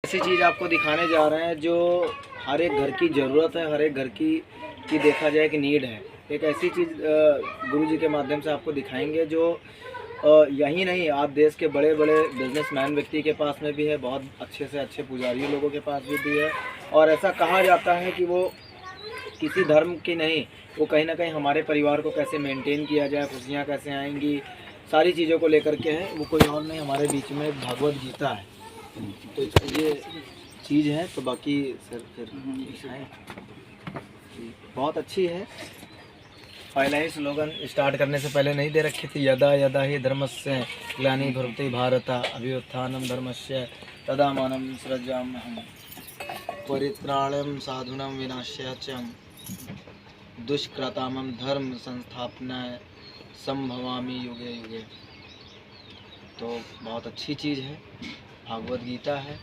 ऐसी चीज़ आपको दिखाने जा रहे हैं जो हर एक घर की ज़रूरत है, हर एक घर की देखा जाए कि नीड है। एक ऐसी चीज़ गुरु जी के माध्यम से आपको दिखाएंगे जो यही नहीं, आप देश के बड़े बड़े बिजनेसमैन व्यक्ति के पास में भी है, बहुत अच्छे से अच्छे पुजारी लोगों के पास भी है। और ऐसा कहा जाता है कि वो किसी धर्म की नहीं, वो कहीं ना कहीं हमारे परिवार को कैसे मेंटेन किया जाए, खुशियाँ कैसे आएंगी, सारी चीज़ों को लेकर के है। वो कोई और नहीं, हमारे बीच में भगवत गीता है। तो ये चीज़ है। तो बाकी सर फिर बहुत अच्छी है। पहला ही स्लोगन स्टार्ट करने से पहले नहीं दे रखी थी, यदा यदा ही धर्मस्य ग्लानिर्भवति भारत अभ्युत्थानं धर्मस्य तदात्मानं सृजाम्यहम् परित्राणं साधूनां विनाशाय च दुष्कृतां धर्म संस्थापनाय संभवामि युगे युगे। तो बहुत अच्छी चीज़ है, भागवत गीता है।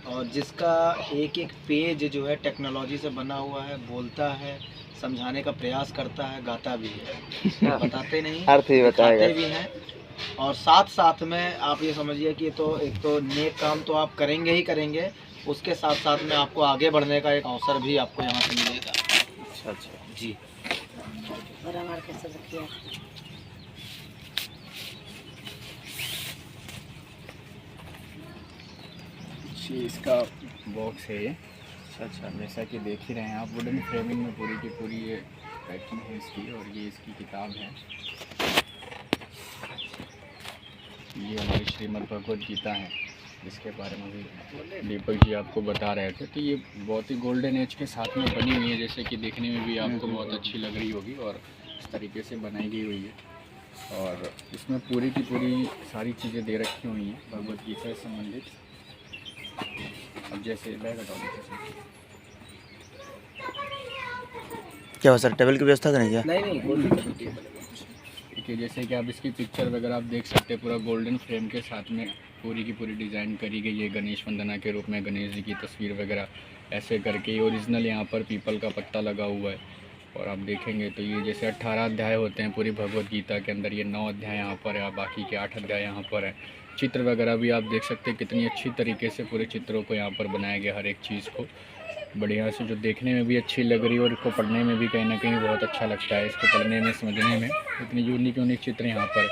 और जिसका एक एक पेज जो है टेक्नोलॉजी से बना हुआ है, बोलता है, समझाने का प्रयास करता है, गाता भी है। बताते नहीं, अर्थ ही बताएगा, दिखाते भी हैं। और साथ साथ में आप ये समझिए कि तो एक तो नेक काम तो आप करेंगे ही करेंगे, उसके साथ साथ में आपको आगे बढ़ने का एक अवसर भी आपको यहाँ से मिलेगा। अच्छा अच्छा जी। इसका बॉक्स है ये। अच्छा, जैसा कि देख ही रहे हैं आप, वुडन फ्रेमिंग में पूरी की पूरी ये पैकिंग है इसकी। और ये इसकी किताब है, ये हमारी श्रीमद् भगवत गीता है, जिसके बारे में भी दीपक जी आपको बता रहे थे। तो ये बहुत ही गोल्डन एज के साथ में बनी हुई है, जैसे कि देखने में भी आपको बहुत अच्छी लग रही होगी और इस तरीके से बनाई गई हुई है। और इसमें पूरी की पूरी सारी चीज़ें दे रखी हुई हैं भगवत गीता से संबंधित। अब जैसे बैग हटाओ, क्या हो सर, टेबल की व्यवस्था करें क्या? नहीं ठीक है। जैसे कि आप इसकी पिक्चर वगैरह आप देख सकते हैं, पूरा गोल्डन फ्रेम के साथ में पूरी की पूरी डिज़ाइन करी गई है गणेश वंदना के रूप में। गणेश जी की तस्वीर वगैरह ऐसे करके ओरिजिनल यहाँ पर पीपल का पत्ता लगा हुआ है। और आप देखेंगे तो ये जैसे 18 अध्याय होते हैं पूरी भगवत गीता के अंदर, ये 9 अध्याय यहाँ पर है, बाकी के 8 अध्याय यहाँ पर है। चित्र वगैरह भी आप देख सकते हैं, कितनी अच्छी तरीके से पूरे चित्रों को यहाँ पर बनाया गया, हर एक चीज़ को बढ़िया से, जो देखने में भी अच्छी लग रही है और इसको पढ़ने में भी कहीं ना कहीं बहुत अच्छा लगता है। इसको पढ़ने में, समझने में इतनी यूनिक चित्र यहाँ पर।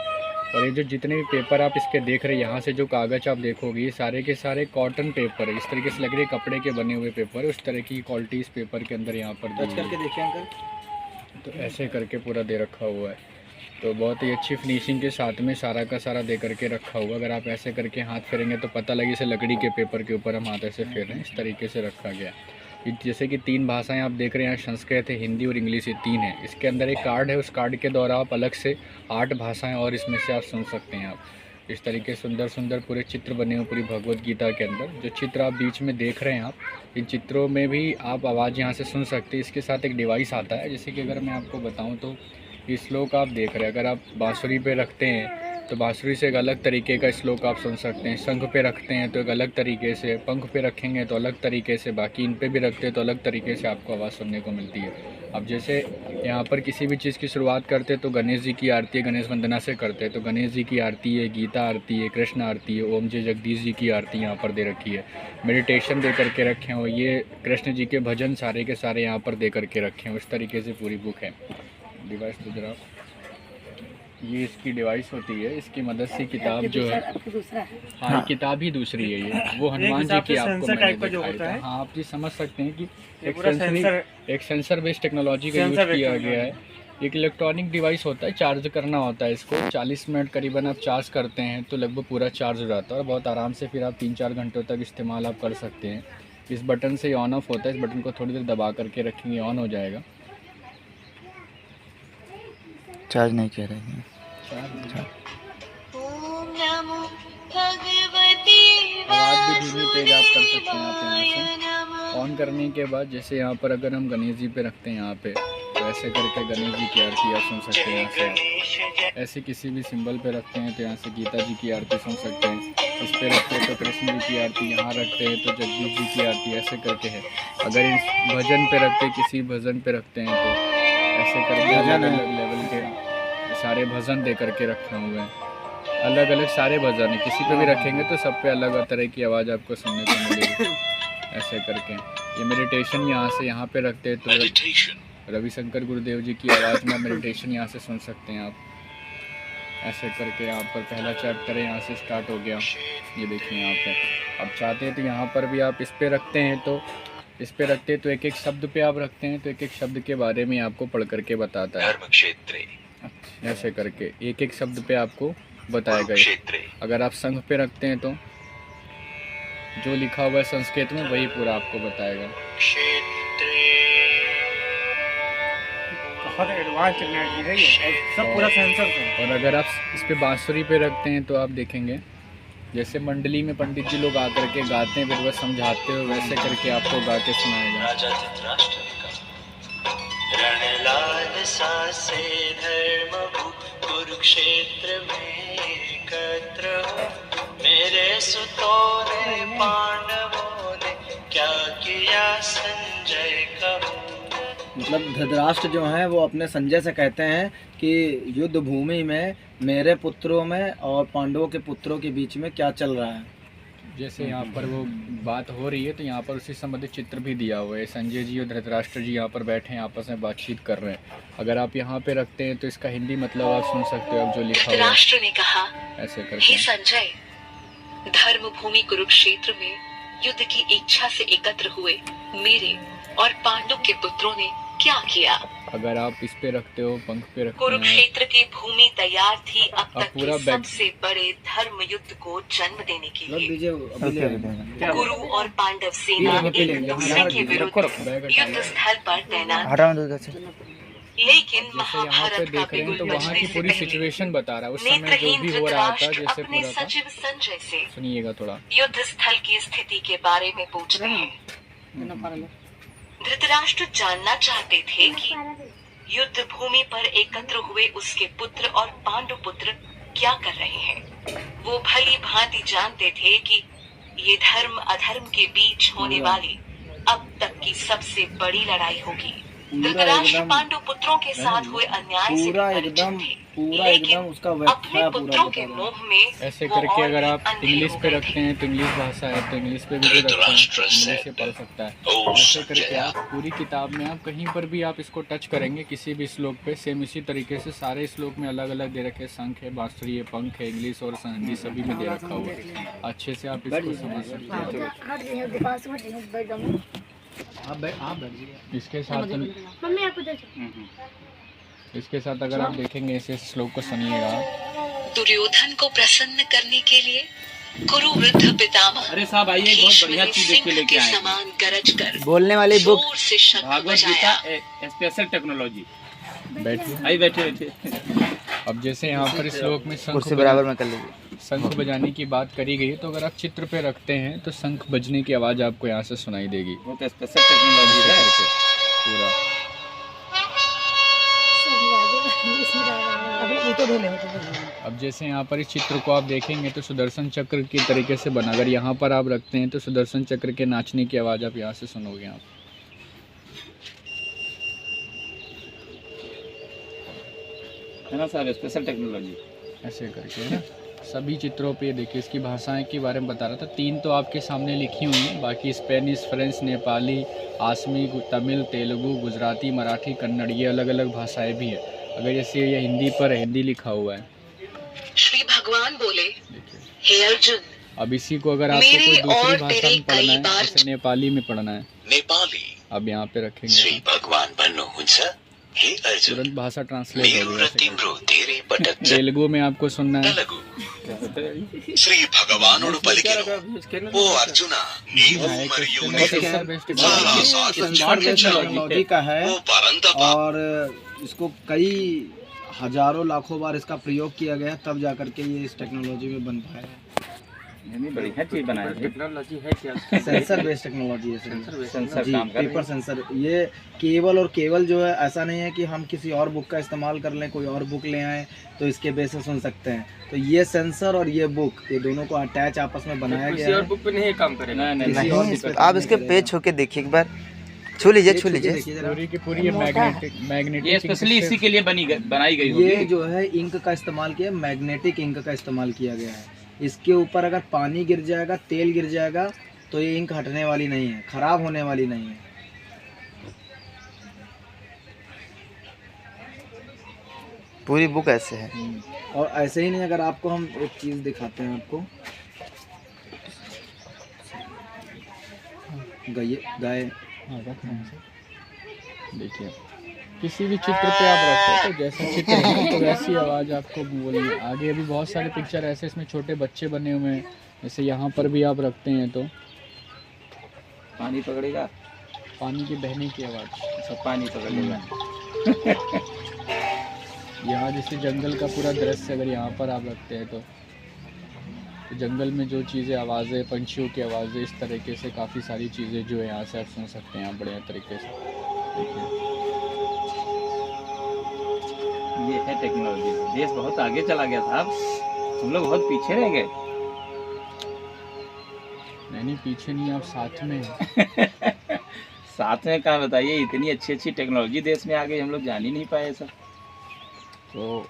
और ये जो जितने भी पेपर आप इसके देख रहे हैं, यहाँ से जो कागज़ आप देखोगे, ये सारे के सारे कॉटन पेपर है। इस तरीके से लग रही है कपड़े के बने हुए पेपर है, उस तरह की क्वालिटी इस पेपर के अंदर यहाँ पर दी करके देखिए अंकल। तो ऐसे करके पूरा दे रखा हुआ है। तो बहुत ही अच्छी फिनिशिंग के साथ में सारा का सारा दे करके रखा हुआ। अगर आप ऐसे करके हाथ फेरेंगे तो पता लगे इसे लकड़ी के पेपर के ऊपर हम हाथ ऐसे फेर रहे हैं, इस तरीके से रखा गया। जैसे कि 3 भाषाएं आप देख रहे हैं, संस्कृत है, हिंदी और इंग्लिश, ये 3 है। इसके अंदर एक कार्ड है, उस कार्ड के द्वारा आप अलग से 8 भाषाएं और इसमें से आप सुन सकते हैं। आप इस तरीके सुंदर सुंदर पूरे चित्र बने हुए पूरी भगवत गीता के अंदर। जो चित्र आप बीच में देख रहे हैं, आप इन चित्रों में भी आप आवाज़ यहाँ से सुन सकते हैं। इसके साथ एक डिवाइस आता है, जैसे कि अगर मैं आपको बताऊँ तो ये श्लोक आप देख रहे हैं, अगर आप बांसुरी पे रखते हैं तो बांसुरी से एक अलग तरीके का श्लोक आप सुन सकते हैं। शंख पे रखते हैं तो एक अलग तरीके से, पंख पे रखेंगे तो अलग तरीके से, बाकी इन पे भी रखते हैं तो अलग तरीके से आपको आवाज़ सुनने को मिलती है। अब जैसे यहाँ पर किसी भी चीज़ की शुरुआत करते हैं तो गणेश जी की आरती है, गणेश वंदना से करते हैं तो गणेश जी की आरती है, गीता आरती है, कृष्ण आरती है, ओम जय जगदीश जी की आरती यहाँ पर दे रखी है। मेडिटेशन दे करके रखे हो, ये कृष्ण जी के भजन सारे के सारे यहाँ पर दे करके रखे हैं। उस तरीके से पूरी बुक है। डिवाइस तो जरा, ये इसकी डिवाइस होती है, इसकी मदद से किताब जो है, हाँ किताब ही दूसरी है ये, वो हनुमान जी की आपको मैंने दिखाई था। हाँ, आप जी समझ सकते हैं कि एक सेंसर बेस्ड टेक्नोलॉजी का यूज़ किया गया है। एक इलेक्ट्रॉनिक डिवाइस होता है, चार्ज करना होता है इसको, 40 मिनट करीबन आप चार्ज करते हैं तो लगभग पूरा चार्ज हो जाता है और बहुत आराम से फिर आप 3-4 घंटों तक इस्तेमाल आप कर सकते हैं। इस बटन से ऑन ऑफ होता है, इस बटन को थोड़ी देर दबा करके रखेंगे, ऑन हो जाएगा। चार्ज नहीं कह रहे हैं। आवाज़ भी धीमी तेज आप कर सकते हैं आप यहाँ से। ऑन करने के बाद जैसे यहाँ पर अगर हम गणेश जी पे रखते हैं यहाँ पे, तो ऐसे करके गणेश जी की आरती आप सुन सकते हैं यहाँ से। ऐसे किसी भी सिंबल पे रखते हैं तो यहाँ से गीता जी की आरती सुन सकते हैं। इस पे रखते हैं तो कृष्ण जी की आरती, यहाँ रखते हैं तो जगदीश जी की आरती, ऐसे करके है। अगर इस भजन पे रखते हैं, किसी भजन पे रखते हैं तो ऐसे करके अलग अलग लेवल के सारे भजन दे करके रखे हुए हैं। अलग अलग सारे भजन है, किसी पे भी रखेंगे तो सब पे अलग अलग तरह की आवाज़ आपको सुनने को मिलेगी। ऐसे करके ये मेडिटेशन यहाँ से यहाँ पे रखते हैं तो रविशंकर गुरुदेव जी की आवाज़ में मेडिटेशन यहाँ से सुन सकते हैं आप। ऐसे करके यहाँ पर पहला चैप्टर है, यहाँ से स्टार्ट हो गया। ये देखिए यहाँ पे अब चाहते हैं तो यहाँ पर भी आप इस पे रखते हैं तो इस पे रखते हैं तो एक एक शब्द पे आप रखते हैं तो एक एक शब्द के बारे में आपको पढ़ करके बताता है। धर्म क्षेत्रे ऐसे करके एक एक शब्द पे आपको बताएगा। अगर आप संघ पे रखते हैं तो जो लिखा हुआ है संस्कृत में वही पूरा आपको बताएगा। बहुत एडवांस टेक्नोलॉजी है ये, सब पूरा सेंसर है। और अगर आप इस पे बांसुरी पे रखते हैं तो आप देखेंगे जैसे मंडली में पंडित जी लोग आकर के गाते हैं फिर वह समझाते हो, वैसे करके आपको गा के सुनाएगा। राजा धृतराष्ट्र ने कहा, रणलाल सासे धर्मभू कुरुक्षेत्र में एकत्र हो, मेरे सुतों ने पांडवों ने क्या किया संजय कहो। मतलब धृतराष्ट्र जो हैं वो अपने संजय से कहते हैं कि युद्ध भूमि में मेरे पुत्रों में और पांडवों के पुत्रों के बीच में क्या चल रहा है। जैसे यहाँ पर वो बात हो रही है तो यहाँ पर उसी संबंधित चित्र भी दिया हुआ है। संजय जी और धृतराष्ट्र जी यहाँ पर बैठे हैं, आपस में बातचीत कर रहे हैं। अगर आप यहाँ पे रखते हैं तो इसका हिंदी मतलब आप सुन सकते हो, अब जो लिखा हुआ है। धृतराष्ट्र ने कहा, ऐसे हे करके संजय, धर्म भूमि कुरुक्षेत्र में युद्ध की इच्छा से एकत्र हुए मेरे और पांडु के पुत्रों ने क्या किया। अगर आप इस पे रखते हो, पंख पे रखते हैं, कुरुक्षेत्र की भूमि तैयार थी अब तक पूरा के बैग- सबसे बड़े धर्म युद्ध को जन्म देने के रख लिए। दीजिए अभी ले आएंगे। गुरु और पांडव सेना एक दूसरे के विरुद्ध युद्ध स्थल पर तैनात, हटाओ दूध से। लेकिन जैसे यहाँ पे महाभारत का देख रहे हैं बिगुल तो वहाँ बजने की से पूरी पहले सिचुएशन बता रहा है उस समय जो नेत्रहीन भी हो रहा था। धृतराष्ट्र जैसे अपने पूरा था, सचिव संजय से सुनिएगा थोड़ा। युद्ध स्थल की स्थिति के बारे में पूछते हैं। धृतराष्ट्र जानना चाहते थे कि युद्ध भूमि पर एकत्र हुए उसके पुत्र और पांडु पुत्र क्या कर रहे हैं। वो भली भांति जानते थे कि ये धर्म अधर्म के बीच होने वाली अब तक की सबसे बड़ी लड़ाई होगी। धृतराष्ट्र एकदम- पांडु पुत्रों के साथ हुए अन्याय से पूरा परिचित एकदम थे, पूरा लेकिन एकदम उसका अपने व्याख्या पूरा पुत्रों के बता रहा है। मोह में ऐसे वो करके और अगर भी आप अंधे इंग्लिश हो पे गए रखते थे। हैं तो इंग्लिश भाषा है तो इंग्लिश पे भी जो रखते हैं इंग्लिश से पढ़ सकता है। ऐसे करके आप पूरी किताब में आप कहीं पर भी आप इसको टच करेंगे किसी भी श्लोक पे सेम इसी तरीके से सारे श्लोक में अलग अलग दे रखे, शंख है, बांसुरी है, पंख है, इंग्लिश और हिंदी सभी में दे रखा हुआ है। अच्छे से आप इसको समझ सकते हैं। इसके साथ इसके साथ अगर आप देखेंगे इसे श्लोक को सुनिएगा। दुर्योधन को प्रसन्न करने के लिए गुरु वृद्ध पितामह अरे साहब आइए, बहुत बढ़िया भीष्म ने चीज देख के सिंह लेके के आए। समान गरज कर बोलने वाली बुक जोर से शंख भागवत गीता बजाया। Special technology. बैठिए। आइए बैठे बैठे। अब जैसे यहाँ पर इस श्लोक में कुर्सी बराबर में कर लीजिए। शंख बजाने की बात करी गई है तो अगर आप चित्र पे रखते हैं तो शंख बजने की आवाज़ आपको यहाँ से सुनाई देगी। वो तो स्पेशल टेक्नोलॉजी ऐसे है। करके पूरा अब जैसे यहाँ पर इस चित्र को आप देखेंगे तो सुदर्शन चक्र की तरीके से बना, अगर यहाँ पर आप रखते हैं तो सुदर्शन चक्र के नाचने की आवाज़ आप यहाँ से सुनोगे आप। है ना साहब, स्पेशल टेक्नोलॉजी। ऐसे करके है ना सभी चित्रों पे देखिए। इसकी भाषाएं के बारे में बता रहा था, 3 तो आपके सामने लिखी हुई हैं, बाकी स्पेनिश, फ्रेंच, नेपाली, आसमी, तमिल, तेलुगु, गुजराती, मराठी, कन्नड़ ये अलग अलग भाषाएं भी है। अगर जैसे ये हिंदी पर हिंदी लिखा हुआ है श्री भगवान बोले, देखिए। हे अर्जुन, अब इसी को अगर आपको कोई मेरे दूसरी और भाषा तेरे में पढ़ना कई है, बार जैसे नेपाली में पढ़ना है, नेपाली अब यहाँ पे रखेंगे श्री तो भगवान भन्नु हुन्छ, हे अर्जुन तुरंत भाषा ट्रांसलेट मेरो हो र गई। तिम्रो धेरै पटक तेलुगु में आपको सुनना है। ತೆಲುಗು ಶ್ರೀ ಭಗವಾನುಡು ಪಲಿಕೆನು ಓ ಅರ್ಜುನ ನೀವು ಮರೆಯು संसार देश टेक्नोलॉजी का है ಓ ಪರಂತಪ और इसको कई हजारों लाखों बार इसका प्रयोग किया गया है, तब जाकर के ये इस टेक्नोलॉजी में बन पाया है। बढ़िया चीज बनाया है। टेक्नोलॉजी है क्या? सेंसर बेस्ड टेक्नोलॉजी है सेंसर जी, काम कर रही पेपर सेंसर। ये केवल और केवल जो है, ऐसा नहीं है कि हम किसी और बुक का इस्तेमाल कर लें, कोई और बुक ले आएँ तो इसके बेस से सुन सकते हैं। तो ये सेंसर और ये बुक, ये दोनों को अटैच आपस में बनाया गया है। बुक पे नहीं काम करेगा। नहीं किसी और चीज़ पे आप इसके पेज छू के देखिए एक बार। छू लीजिए ये छू लीजिए। देखिए जरा। पूरी की पूरी ये मैग्नेटिक ये स्पेशली इसी के लिए बनाई गई होगी। ये जो है इंक का इस्तेमाल किया, मैग्नेटिक इंक का इस्तेमाल किया गया है। इसके ऊपर अगर पानी गिर जाएगा, तेल गिर जाएगा, तो ये इंक हटने वाली नहीं है, खराब होने वाली नहीं है। पूरी बुक ऐसे है। और ऐसे ही नहीं, अगर आपको हम एक चीज़ दिखाते हैं आपको, गाय हाँ, देखिए किसी भी चित्र पे आप रखते हैं तो जैसा चित्र है तो वैसी आवाज़ आपको बोलिए। आगे भी बहुत सारे पिक्चर ऐसे इसमें छोटे बच्चे बने हुए हैं, जैसे यहाँ पर भी आप रखते हैं तो पानी पकड़ेगा, पानी के बहने की आवाज़। सब पानी पकड़ लेगा। यहाँ जैसे जंगल का पूरा दृश्य अगर यहाँ पर आप रखते हैं तो जंगल में जो चीज़ें, आवाज़ें, पंछियों की आवाज़ें, इस तरीके से काफ़ी सारी चीज़ें जो है यहाँ से आप सुन सकते हैं आप बढ़िया तरीके से। देखिए ये है टेक्नोलॉजी। देश बहुत आगे चला गया साहब, हम लोग बहुत पीछे रह गए। नहीं पीछे नहीं, आप साथ में हैं। साथ में कहाँ, बताइए, इतनी अच्छी अच्छी टेक्नोलॉजी देश में आ गई, हम लोग जान ही नहीं पाए सब। तो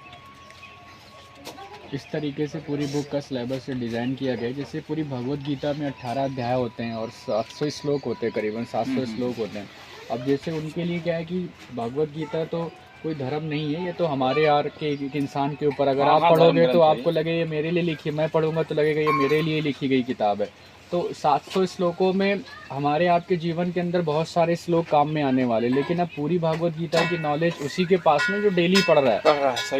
इस तरीके से पूरी बुक का सिलेबस डिज़ाइन किया गया है। जैसे पूरी भगवत गीता में 18 अध्याय होते हैं और 700 श्लोक होते हैं, करीबन 700 श्लोक होते हैं। अब जैसे उनके लिए क्या है कि भगवत गीता तो कोई धर्म नहीं है, ये तो हमारे यार के एक इंसान के ऊपर अगर आप पढ़ोगे तो आपको लगे ये मेरे लिए लिखी, मैं पढ़ूंगा तो लगेगा ये मेरे लिए लिखी गई किताब है। तो 700 श्लोकों में हमारे आपके जीवन के अंदर बहुत सारे श्लोक काम में आने वाले, लेकिन अब पूरी भगवत गीता की नॉलेज उसी के पास में जो डेली पढ़ रहा है,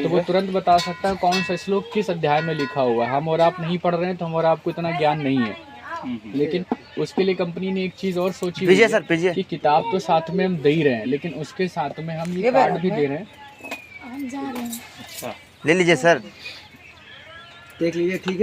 तो वो तुरंत बता सकता है कौन सा श्लोक किस अध्याय में लिखा हुआ है। हम और आप नहीं पढ़ रहे हैं तो हम और आपको इतना ज्ञान नहीं है, लेकिन उसके लिए कंपनी ने एक चीज़ और सोची हुई है पीजिए। कि किताब तो साथ में हम दे ही रहे हैं, लेकिन उसके साथ में हम ये कार्ड भी दे रहे हैं। ले लीजिए सर, देख लीजिए, ठीक है।